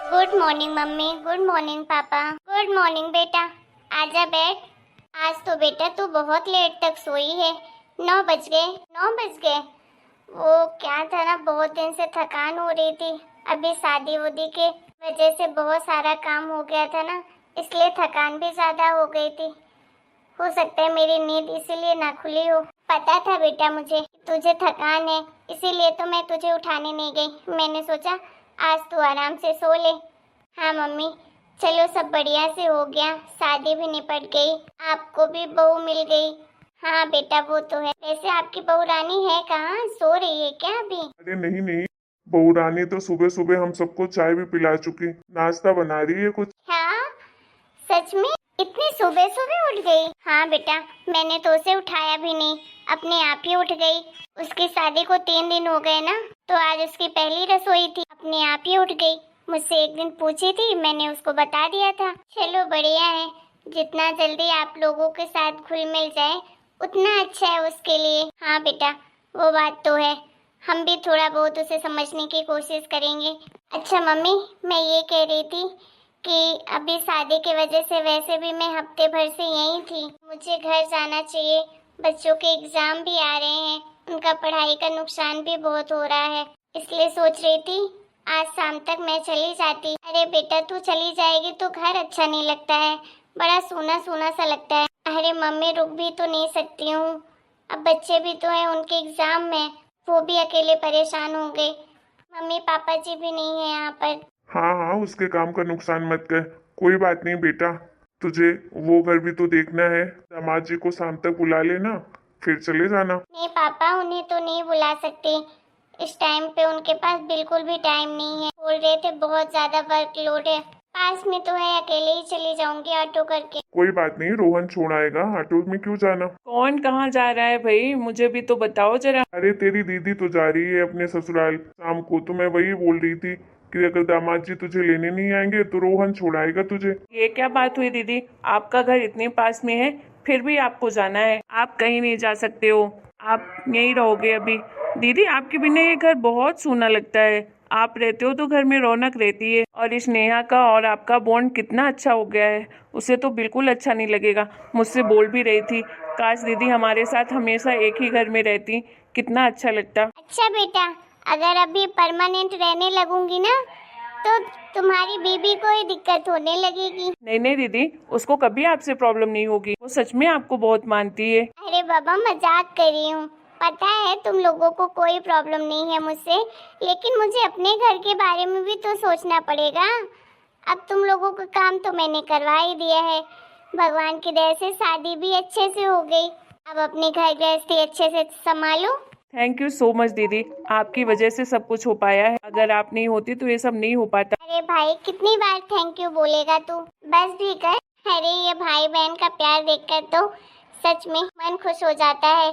Good morning mummy, good morning पापा, good morning बेटा। आजा बैठ। आज तो बेटा तू बहुत लेट तक सोई है। 9 बज गए। वो क्या था ना, बहुत दिन से थकान हो रही थी। अभी शादी वादी के वजह से बहुत सारा काम हो गया था ना, इसलिए थकान भी ज्यादा हो गई थी। हो सकता है मेरी नींद इसीलिए ना खुली हो। पता था बेटा मुझे तुझे थकान है, इसीलिए तो मैं तुझे उठाने नहीं गई। मैंने सोचा आज तू आराम से सो ले। हाँ मम्मी, चलो सब बढ़िया से हो गया, शादी भी निपट गई, आपको भी बहू मिल गई। हाँ बेटा वो तो है। वैसे आपकी बहू रानी है कहाँ, सो रही है क्या अभी? अरे नहीं नहीं, बहू रानी तो सुबह सुबह हम सबको चाय भी पिला चुकी, नाश्ता बना रही है कुछ। क्या सच में इतनी सुबह सुबह उठ गई? हाँ बेटा, मैंने तो उसे उठाया भी नहीं, अपने आप ही उठ गई। उसकी शादी को 3 दिन हो गए ना, तो आज उसकी पहली रसोई थी, अपने आप ही उठ गई। मुझसे एक दिन पूछी थी, मैंने उसको बता दिया था। चलो बढ़िया है, जितना जल्दी आप लोगों के साथ घुल मिल जाए उतना अच्छा है उसके लिए। हाँ बेटा वो बात तो है, हम भी थोड़ा बहुत उसे समझने की कोशिश करेंगे। अच्छा मम्मी, मैं ये कह रही थी कि अभी शादी की वजह से वैसे भी मैं हफ्ते भर से यहीं थी, मुझे घर जाना चाहिए। बच्चों के एग्जाम भी आ रहे हैं, उनका पढ़ाई का नुकसान भी बहुत हो रहा है, इसलिए सोच रही थी आज शाम तक मैं चली जाती। अरे बेटा तू चली जाएगी तो घर अच्छा नहीं लगता है, बड़ा सूना सूना सा लगता है। अरे मम्मी रुक भी तो नहीं सकती हूँ, अब बच्चे भी तो हैं, उनके एग्जाम में, वो भी अकेले परेशान होंगे। मम्मी पापा जी भी नहीं है यहाँ पर। हाँ हाँ, उसके काम का नुकसान मत कर। कोई बात नहीं बेटा, तुझे वो घर भी तो देखना है। दामाद जी को शाम तक बुला लेना, फिर चले जाना। नहीं पापा, उन्हें तो नहीं बुला सकते, इस टाइम पे उनके पास बिल्कुल भी टाइम नहीं है। बोल रहे थे बहुत ज्यादा वर्कलोड है। पास में तो है, अकेले ही चली जाऊंगी ऑटो करके। कोई बात नहीं, रोहन छोड़ आएगा, ऑटो में क्यों जाना। कौन कहाँ जा रहा है भाई, मुझे भी तो बताओ जरा। अरे तेरी दीदी तो जा रही है अपने ससुराल शाम को, तो मैं वही बोल रही थी कि अगर दामाद जी तुझे लेने नहीं आएंगे तो रोहन छोड़ आएगा तुझे। ये क्या बात हुई दीदी, आपका घर इतने पास में है फिर भी आपको जाना है? आप कहीं नहीं जा सकते हो, आप यहीं रहोगे अभी। दीदी आपके बिना ये घर बहुत सूना लगता है, आप रहते हो तो घर में रौनक रहती है। और इस नेहा का और आपका बॉन्ड कितना अच्छा हो गया है, उसे तो बिल्कुल अच्छा नहीं लगेगा। मुझसे बोल भी रही थी काश दीदी हमारे साथ हमेशा एक ही घर में रहती, कितना अच्छा लगता। अच्छा बेटा, अगर अभी परमानेंट रहने लगूंगी ना तो तुम्हारी बीबी को ही दिक्कत होने लगेगी। नहीं नहीं दीदी, उसको कभी आपसे प्रॉब्लम नहीं होगी, वो सच में आपको बहुत मानती है। अरे बाबा मजाक कर रही हूँ, पता है तुम लोगों को कोई प्रॉब्लम नहीं है मुझसे, लेकिन मुझे अपने घर के बारे में भी तो सोचना पड़ेगा। अब तुम लोगों का काम तो मैंने करवा ही दिया है, भगवान की दया से शादी भी अच्छे से हो गई। अब अपने घर गृहस्थी अच्छे से संभालो। थैंक यू सो मच दीदी, आपकी वजह से सब कुछ हो पाया है, अगर आप नहीं होती तो ये सब नहीं हो पाता। अरे भाई कितनी बार थैंक यू बोलेगा तू, बस भी कर। अरे ये भाई बहन का प्यार देखकर तो सच में मन खुश हो जाता है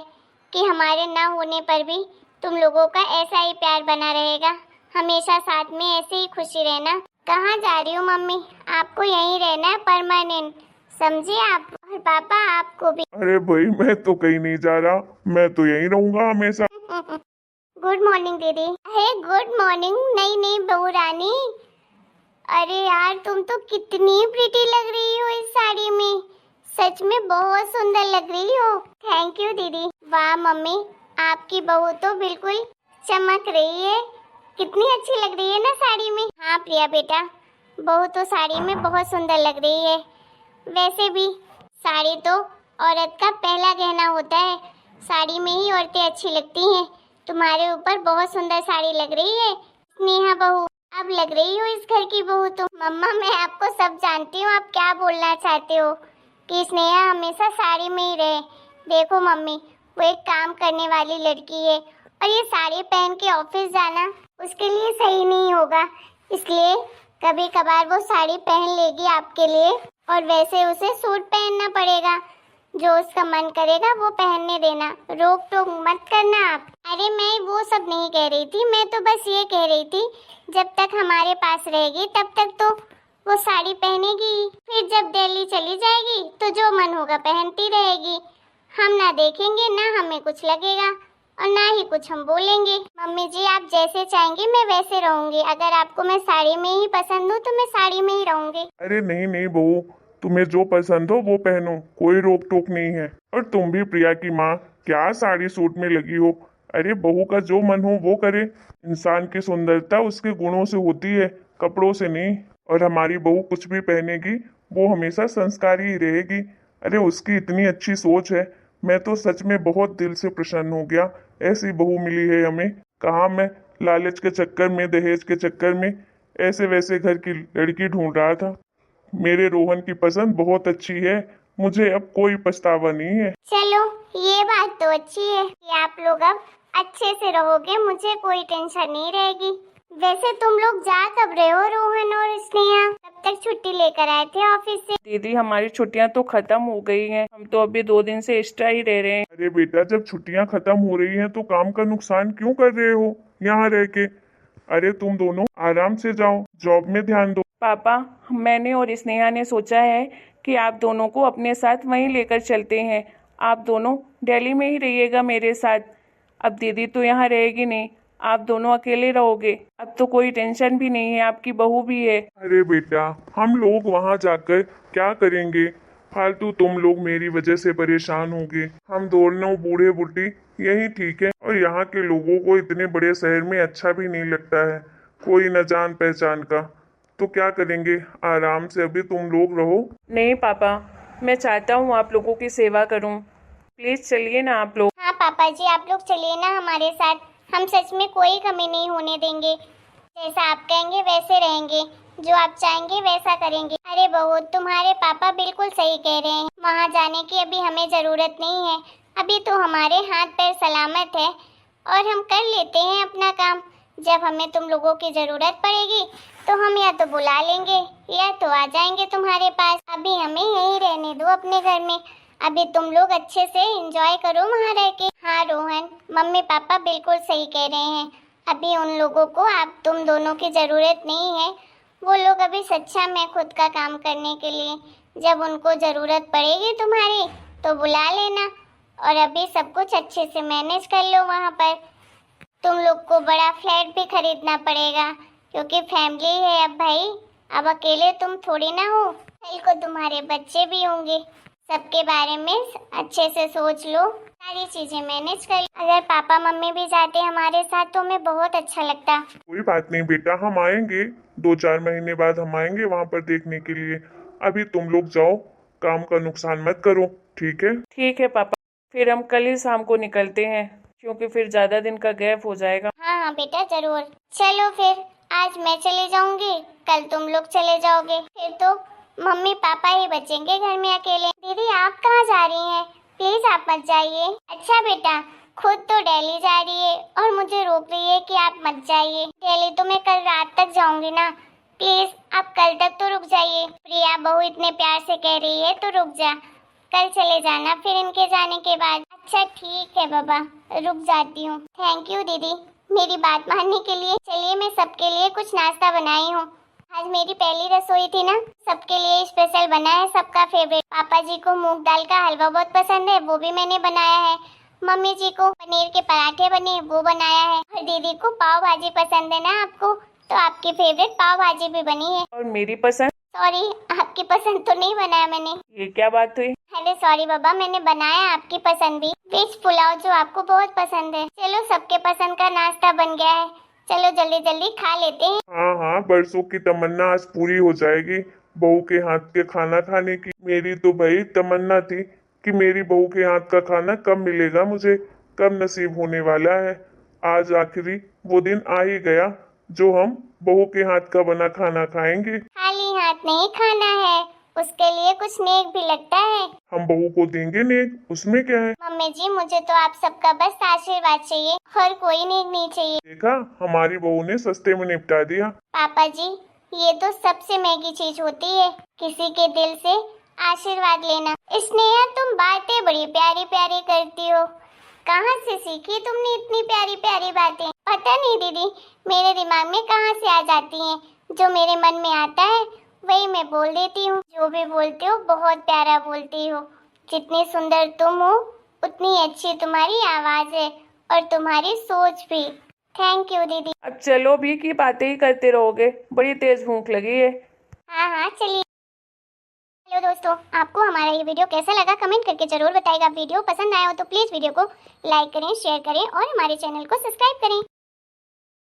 कि हमारे ना होने पर भी तुम लोगों का ऐसा ही प्यार बना रहेगा, हमेशा साथ में ऐसे ही खुशी रहना। कहाँ जा रही हो मम्मी? आपको यहीं रहना है परमानेंट, समझे आप? और पापा आपको भी। अरे भाई मैं तो कहीं नहीं जा रहा, मैं तो यहीं रहूंगा हमेशा। गुड मॉर्निंग दीदी। अरे गुड मॉर्निंग नहीं नहीं बहू रानी। अरे यार तुम तो कितनी प्रीटी लग रही हो इस साड़ी में, सच में बहुत सुंदर लग रही हो। थैंक यू दीदी। वाह मम्मी, आपकी बहू तो बिल्कुल चमक रही है, कितनी अच्छी लग रही है ना साड़ी में। हाँ प्रिया बेटा, बहू तो साड़ी में बहुत सुंदर लग रही है। वैसे भी साड़ी तो औरत का पहला गहना होता है, साड़ी में ही औरतें अच्छी लगती हैं। तुम्हारे ऊपर बहुत सुंदर साड़ी लग रही है स्नेहा बहू, अब लग रही हो इस घर की बहू। तो मम्मा मैं आपको सब जानती हूँ, आप क्या बोलना चाहते हो कि स्नेहा हमेशा साड़ी में ही रहे। देखो मम्मी, वो एक काम करने वाली लड़की है और ये साड़ी पहन के ऑफिस जाना उसके लिए सही नहीं होगा, इसलिए कभी कभार वो साड़ी पहन लेगी आपके लिए, और वैसे उसे सूट पहनना पड़ेगा, जो उसका मन करेगा वो पहनने देना, रोक टोक मत करना आप। अरे मैं वो सब नहीं कह रही थी, मैं तो बस ये कह रही थी जब तक हमारे पास रहेगी तब तक तो वो साड़ी पहनेगी, फिर जब दिल्ली चली जाएगी तो जो मन होगा पहनती रहेगी, हम ना देखेंगे ना हमें कुछ लगेगा। और ना ही कुछ हम बोलेंगे। मम्मी जी आप जैसे चाहेंगे मैं वैसे रहूंगी। अगर आपको मैं साड़ी में ही पसंद हूँ तो मैं साड़ी में ही रहूंगी। अरे नहीं नहीं बहू, तुम्हें जो पसंद हो वो पहनो, कोई रोक टोक नहीं है। और तुम भी प्रिया की माँ क्या साड़ी सूट में लगी हो। अरे बहू का जो मन हो वो करे। इंसान की सुंदरता उसके गुणों से होती है, कपड़ों से नहीं। और हमारी बहू कुछ भी पहनेगी वो हमेशा संस्कारी ही रहेगी। अरे उसकी इतनी अच्छी सोच है, मैं तो सच में बहुत दिल से प्रसन्न हो गया। ऐसी बहू मिली है हमें। कहाँ मैं लालच के चक्कर में, दहेज के चक्कर में ऐसे वैसे घर की लड़की ढूंढ रहा था। मेरे रोहन की पसंद बहुत अच्छी है, मुझे अब कोई पछतावा नहीं है। चलो ये बात तो अच्छी है कि आप लोग अब अच्छे से रहोगे, मुझे कोई टेंशन नहीं रहेगी। वैसे तुम लोग जा कब रहे हो रोहन और स्नेहा? कब तक छुट्टी लेकर आए थे ऑफिस से? दीदी हमारी छुट्टियां तो खत्म हो गई हैं, हम तो अभी 2 दिन से एक्स्ट्रा ही रह रहे हैं। अरे बेटा, जब छुट्टियां खत्म हो रही हैं तो काम का नुकसान क्यों कर रहे हो यहाँ रह के? अरे तुम दोनों आराम से जाओ, जॉब में ध्यान दो। पापा, मैंने और स्नेहा ने सोचा है कि आप दोनों को अपने साथ वहीं लेकर चलते हैं। आप दोनों दिल्ली में ही रहिएगा मेरे साथ। अब दीदी तो यहाँ रहेगी नहीं, आप दोनों अकेले रहोगे। अब तो कोई टेंशन भी नहीं है, आपकी बहू भी है। अरे बेटा, हम लोग वहां जाकर क्या करेंगे? फालतू तुम लोग मेरी वजह से परेशान होगे। हम दोनों बूढ़े बुढ़ी यही ठीक है। और यहाँ के लोगों को इतने बड़े शहर में अच्छा भी नहीं लगता है, कोई न जान पहचान का। तो क्या करेंगे, आराम से अभी तुम लोग रहो। नहीं पापा, मैं चाहता हूँ आप लोगों की सेवा करूँ। प्लीज चलिए ना आप लोग। हाँ पापा जी आप लोग चलिए ना हमारे साथ, हम सच में कोई कमी नहीं होने देंगे। जैसा आप कहेंगे वैसे रहेंगे, जो आप चाहेंगे वैसा करेंगे। अरे बहू तुम्हारे पापा बिल्कुल सही कह रहे हैं, वहाँ जाने की अभी हमें जरूरत नहीं है। अभी तो हमारे हाथ पैर सलामत है और हम कर लेते हैं अपना काम। जब हमें तुम लोगों की जरूरत पड़ेगी तो हम या तो बुला लेंगे या तो आ जाएंगे तुम्हारे पास। अभी हमें यहीं रहने दो अपने घर में। अभी तुम लोग अच्छे से एंजॉय करो वहाँ रह के। हाँ रोहन, मम्मी पापा बिल्कुल सही कह रहे हैं। अभी उन लोगों को आप तुम दोनों की जरूरत नहीं है। वो लोग अभी सक्षम है खुद का काम करने के लिए। जब उनको जरूरत पड़ेगी तुम्हारी तो बुला लेना। और अभी सब कुछ अच्छे से मैनेज कर लो वहाँ पर। तुम लोग को बड़ा फ्लैट भी खरीदना पड़ेगा क्योंकि फैमिली है अब भाई। अब अकेले तुम थोड़ी ना हो, कल को तुम्हारे बच्चे भी होंगे। सबके बारे में अच्छे से सोच लो, सारी चीजें मैनेज कर लो। अगर पापा मम्मी भी जाते हमारे साथ तो हमें बहुत अच्छा लगता। कोई बात नहीं बेटा, हम आएंगे 2-4 महीने बाद, हम आएंगे वहां पर देखने के लिए। अभी तुम लोग जाओ, काम का नुकसान मत करो, ठीक है? ठीक है पापा, फिर हम कल ही शाम को निकलते हैं क्योंकि फिर ज्यादा दिन का गैप हो जाएगा। हाँ हाँ बेटा जरूर। चलो फिर आज मैं चले जाऊंगी, कल तुम लोग चले जाओगे, फिर तो मम्मी पापा ही बचेंगे घर में अकेले। दीदी आप कहाँ जा रही हैं? प्लीज आप मत जाइए। अच्छा बेटा, खुद तो दिल्ली जा रही है और मुझे रोक रही है कि आप मत जाइए। दिल्ली तो मैं कल रात तक जाऊंगी ना, प्लीज आप कल तक तो रुक जाइए। प्रिया बहू इतने प्यार से कह रही है तो रुक जा, कल चले जाना फिर इनके जाने के बाद। अच्छा ठीक है बाबा, रुक जाती हूँ। थैंक यू दीदी मेरी बात मानने के लिए। चलिए मैं सबके लिए कुछ नाश्ता बनाई हूँ। आज मेरी पहली रसोई थी ना, सबके लिए स्पेशल बना है, सबका फेवरेट। पापा जी को मूंग दाल का हलवा बहुत पसंद है, वो भी मैंने बनाया है। मम्मी जी को पनीर के पराठे बने, वो बनाया है। और दीदी को पाव भाजी पसंद है ना आपको, तो आपकी फेवरेट पाव भाजी भी बनी है। और मेरी पसंद? सॉरी आपकी पसंद तो नहीं बनाया मैंने। ये क्या बात हुई? अरे सॉरी बाबा, मैंने बनाया आपकी पसंद भी, वेज पुलाव जो आपको बहुत पसंद है। चलो सबके पसंद का नाश्ता बन गया है, चलो जल्दी जल्दी खा लेते हैं। हाँ हाँ, बरसों की तमन्ना आज पूरी हो जाएगी बहू के हाथ के खाना खाने की। मेरी तो भाई तमन्ना थी कि मेरी बहू के हाथ का खाना कब मिलेगा मुझे, कब नसीब होने वाला है। आज आखिरी वो दिन आ ही गया जो हम बहू के हाथ का बना खाना खाएंगे। खाली हाथ नहीं खाना है, उसके लिए कुछ नेक भी लगता है। हम बहू को देंगे नेक, उसमें क्या है? मम्मी जी मुझे तो आप सबका बस आशीर्वाद चाहिए और कोई नेक नहीं चाहिए। देखा, हमारी बहू ने सस्ते में निपटा दिया। पापा जी ये तो सबसे महंगी चीज होती है, किसी के दिल से आशीर्वाद लेना। स्नेहा तुम बातें बड़ी प्यारी प्यारी करती हो, कहाँ से सीखी तुमने इतनी प्यारी प्यारी बातें? पता नहीं दीदी, मेरे दिमाग में कहाँ से आ जाती हैं। जो मेरे मन में आता है वही मैं बोल देती हूँ। जो भी बोलती हो बहुत प्यारा बोलती हो। जितनी सुंदर तुम हो उतनी अच्छी तुम्हारी आवाज है और तुम्हारी सोच भी। थैंक यू दीदी। अब चलो भी की बातें ही करते रहोगे, बड़ी तेज भूख लगी है। हाँ हाँ चलिए। हेलो दोस्तों, आपको हमारा ये वीडियो कैसा लगा कमेंट करके जरूर बताइएगा। वीडियो पसंद आया हो तो प्लीज़ वीडियो को लाइक करें, शेयर करें और हमारे चैनल को सब्सक्राइब करें।